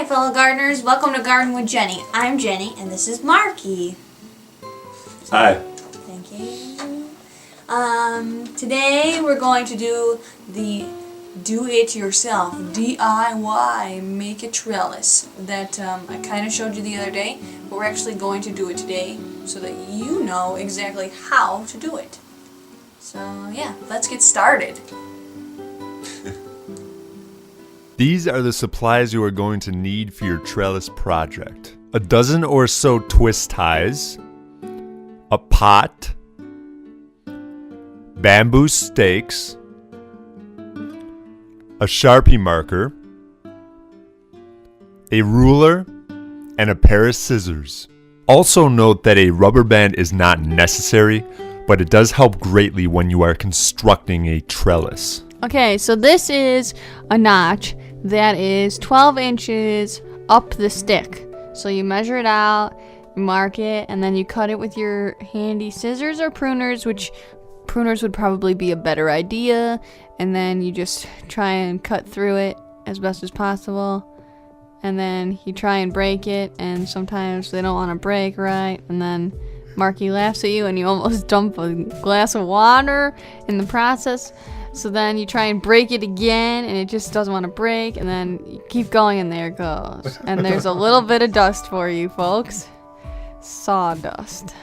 Hi fellow gardeners, welcome to Garden with Jenny. I'm Jenny and this is Marky. Hi. Thank you. Today we're going to do the do-it-yourself, DIY, make a trellis that I kind of showed you the other day, but we're actually going to do it today so that you know exactly how to do it. So yeah, let's get started. These are the supplies you are going to need for your trellis project. A dozen or so twist ties, a pot, bamboo stakes, a Sharpie marker, a ruler, and a pair of scissors. Also note that a rubber band is not necessary, but it does help greatly when you are constructing a trellis. Okay, so this is a notch that is 12 inches up the stick. So you measure it out, mark it, and then you cut it with your handy scissors or pruners, which pruners would probably be a better idea. And then you just try and cut through it as best as possible. And then you try and break it, and sometimes they don't want to break right. And then Marky laughs at you and you almost dump a glass of water in the process. So then you try and break it again and it just doesn't want to break, and then you keep going and there it goes. And there's a little bit of dust for you folks. Sawdust.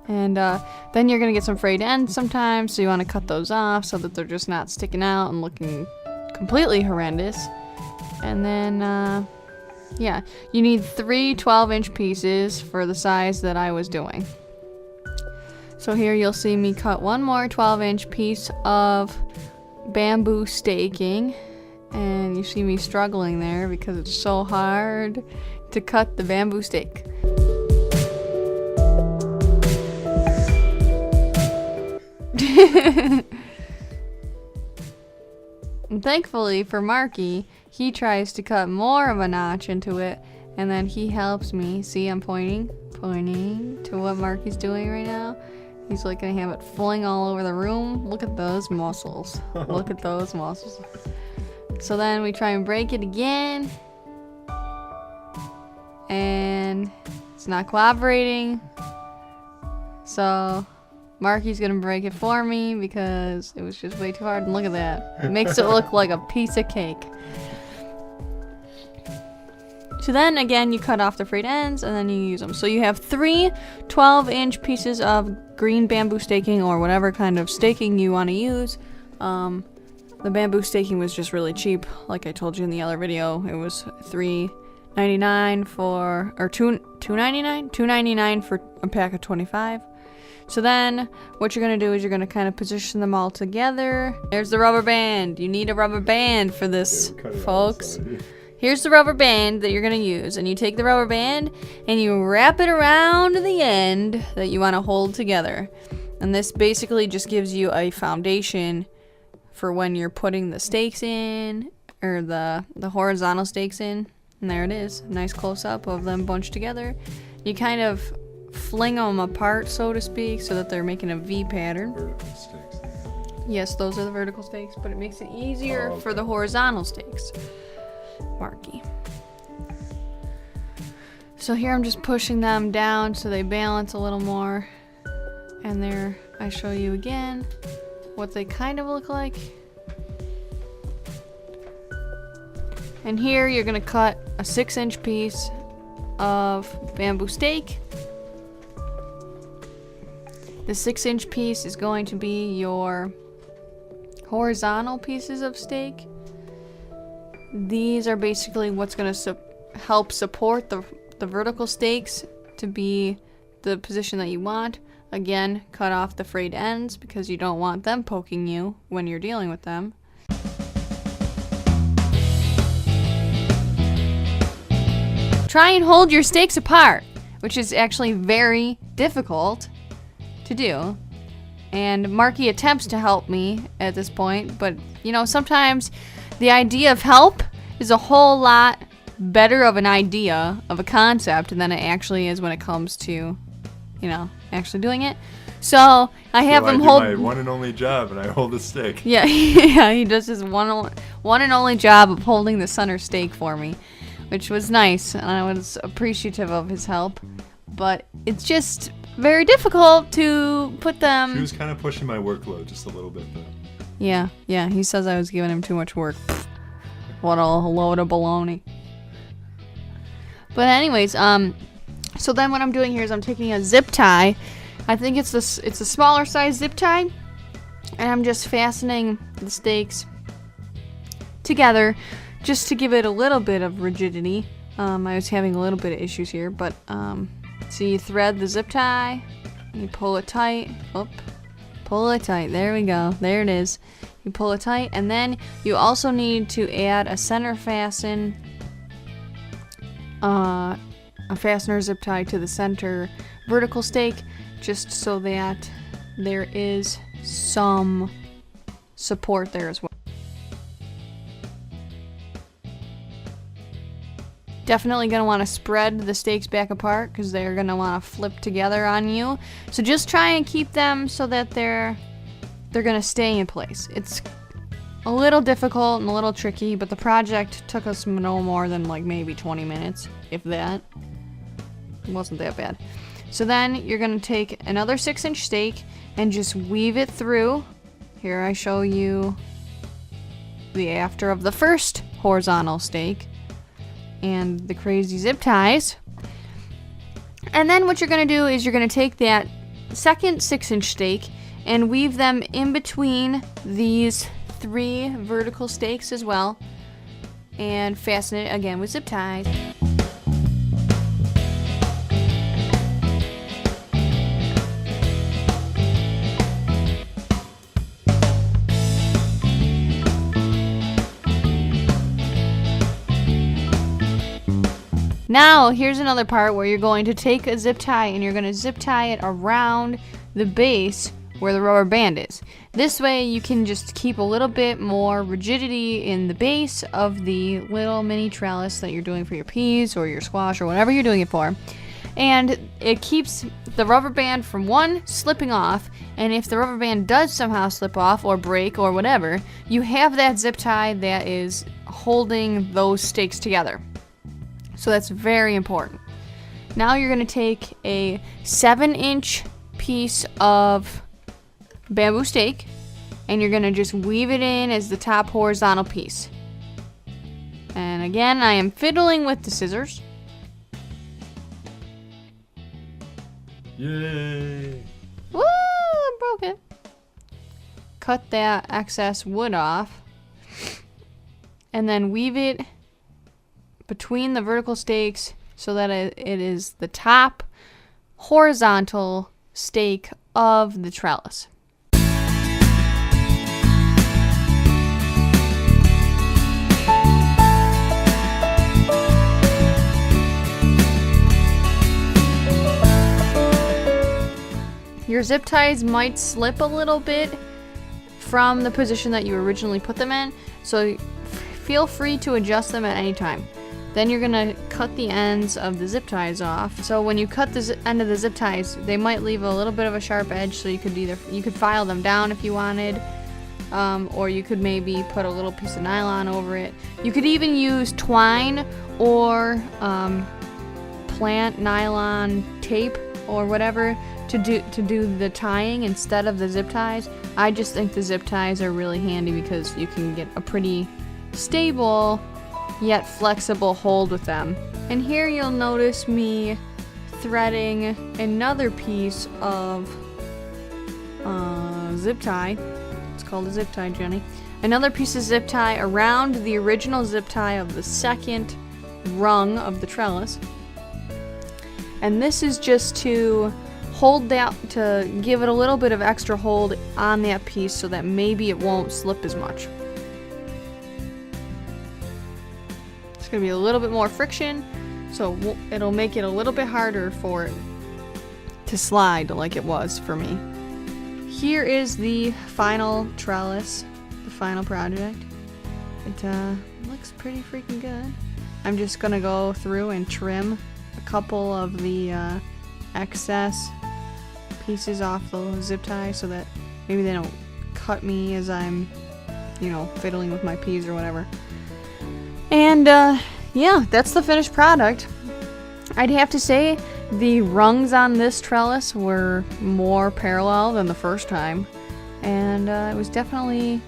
And then you're going to get some frayed ends sometimes, so you want to cut those off so that they're just not sticking out and looking completely horrendous. And then, yeah, you need 3 12-inch pieces for the size that I was doing. So here you'll see me cut one more 12-inch piece of bamboo staking, and you see me struggling there because it's so hard to cut the bamboo stake. And thankfully for Marky, he tries to cut more of a notch into it, and then he helps me. See, I'm pointing to what Marky's doing right now. He's like gonna have it fling all over the room. Look at those muscles. Look at those muscles. So then we try and break it again. And it's not cooperating. So Marky's gonna break it for me because it was just way too hard. And look at that. It makes it look like a piece of cake. So then again, you cut off the frayed ends and then you use them. So you have 3 12-inch pieces of green bamboo staking, or whatever kind of staking you want to use. The bamboo staking was just really cheap. Like I told you in the other video, it was $3.99 for, or $2.99? $2.99 for a pack of 25. So then what you're going to do is you're going to kind of position them all together. There's the rubber band. You need a rubber band for this, folks. Here's the rubber band that you're going to use, and you take the rubber band and you wrap it around the end that you want to hold together. And this basically just gives you a foundation for when you're putting the stakes in, or the horizontal stakes in. And there it is, a nice close-up of them bunched together. You kind of fling them apart, so to speak, so that they're making a V pattern. Vertical stakes. Yes, those are the vertical stakes, but it makes it easier for the horizontal stakes. Marky. So here I'm just pushing them down so they balance a little more. And there I show you again what they kind of look like. And here you're going to cut a 6-inch piece of bamboo stake. The 6-inch piece is going to be your horizontal pieces of stake. These are basically what's going to help support the vertical stakes to be the position that you want. Again, cut off the frayed ends because you don't want them poking you when you're dealing with them. Try and hold your stakes apart, which is actually very difficult to do. And Marky attempts to help me at this point, but you know, sometimes the idea of help is a whole lot better of an idea, of a concept, than it actually is when it comes to, you know, actually doing it. So I have him hold my one and only job, and I hold the stick. Yeah, yeah, he does his one and only job of holding the center stake for me. which was nice, and I was appreciative of his help. But it's just very difficult to put them. She was kind of pushing my workload just a little bit, though. Yeah, he says I was giving him too much work. What a load of baloney. But anyways, so then what I'm doing here is I'm taking a zip tie. I think it's a smaller size zip tie, and I'm just fastening the stakes together just to give it a little bit of rigidity. I was having a little bit of issues here, but so you thread the zip tie, you pull it tight. Pull it tight. There we go. There it is. You pull it tight, and then you also need to add a center fasten, a fastener zip tie to the center vertical stake, just so that there is some support there as well. Definitely going to want to spread the stakes back apart because they're going to want to flip together on you. So just try and keep them so that they're going to stay in place. It's a little difficult and a little tricky, but the project took us no more than like maybe 20 minutes, if that. It wasn't that bad. So then you're going to take another 6-inch stake and just weave it through. Here I show you the after of the first horizontal stake and the crazy zip ties. And then what you're going to do is you're going to take that second 6-inch stake and weave them in between these 3 vertical stakes as well, and fasten it again with zip ties. Now, here's another part where you're going to take a zip tie and you're going to zip tie it around the base where the rubber band is. This way you can just keep a little bit more rigidity in the base of the little mini trellis that you're doing for your peas or your squash or whatever you're doing it for. And it keeps the rubber band from slipping off, and if the rubber band does somehow slip off or break or whatever, you have that zip tie that is holding those stakes together. So that's very important. Now you're going to take a 7-inch piece of bamboo stake and you're going to just weave it in as the top horizontal piece. And again, I am fiddling with the scissors. Yay! Woo! I broke it. Cut that excess wood off and then weave it between the vertical stakes so that it is the top horizontal stake of the trellis. Your zip ties might slip a little bit from the position that you originally put them in, so feel free to adjust them at any time. Then you're going to cut the ends of the zip ties off. So when you cut the end of the zip ties, they might leave a little bit of a sharp edge, so you could file them down if you wanted, or you could maybe put a little piece of nylon over it. You could even use twine or plant nylon tape or whatever to do the tying instead of the zip ties. I just think the zip ties are really handy because you can get a pretty stable yet flexible hold with them. And here you'll notice me threading another piece of zip tie. It's called a zip tie, Jenny. Another piece of zip tie around the original zip tie of the second rung of the trellis. And this is just to hold that, to give it a little bit of extra hold on that piece so that maybe it won't slip as much. Going to be a little bit more friction, so it'll make it a little bit harder for it to slide like it was for me. Here is the final trellis, the final project. It looks pretty freaking good. I'm just going to go through and trim a couple of the excess pieces off the zip tie so that maybe they don't cut me as I'm, fiddling with my peas or whatever. And yeah, that's the finished product. I'd have to say the rungs on this trellis were more parallel than the first time, and it was definitely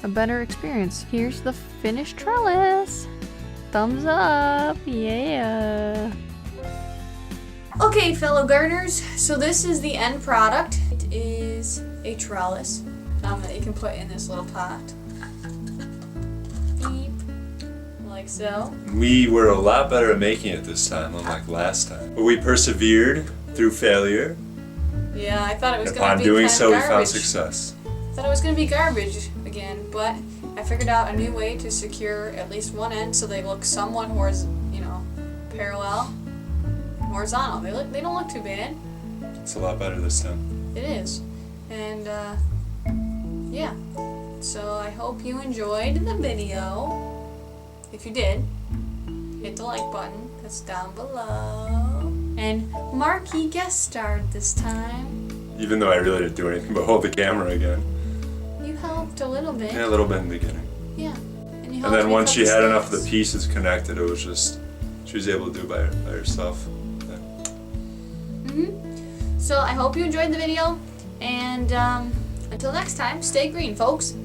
a better experience. Here's the finished trellis. Thumbs up, yeah. Okay, fellow gardeners, so this is the end product. It is a trellis that you can put in this little pot. Beep, like so. We were a lot better at making it this time, unlike last time. But we persevered through failure. Yeah, I thought it was And going to upon be doing kind so, of we garbage. found success. I thought it was going to be garbage again, but I figured out a new way to secure at least one end so they look somewhat parallel, horizontal. They don't look too bad. It's a lot better this time. It is, and yeah. So I hope you enjoyed the video. If you did, hit the like button that's down below, and Marky guest starred this time. Even though I really didn't do anything but hold the camera again. You helped a little bit. Yeah, a little bit in the beginning. Yeah. And And then once she had enough of the piece. pieces connected, it was just, she was able to do it by herself. Yeah. So I hope you enjoyed the video, and until next time, stay green, folks.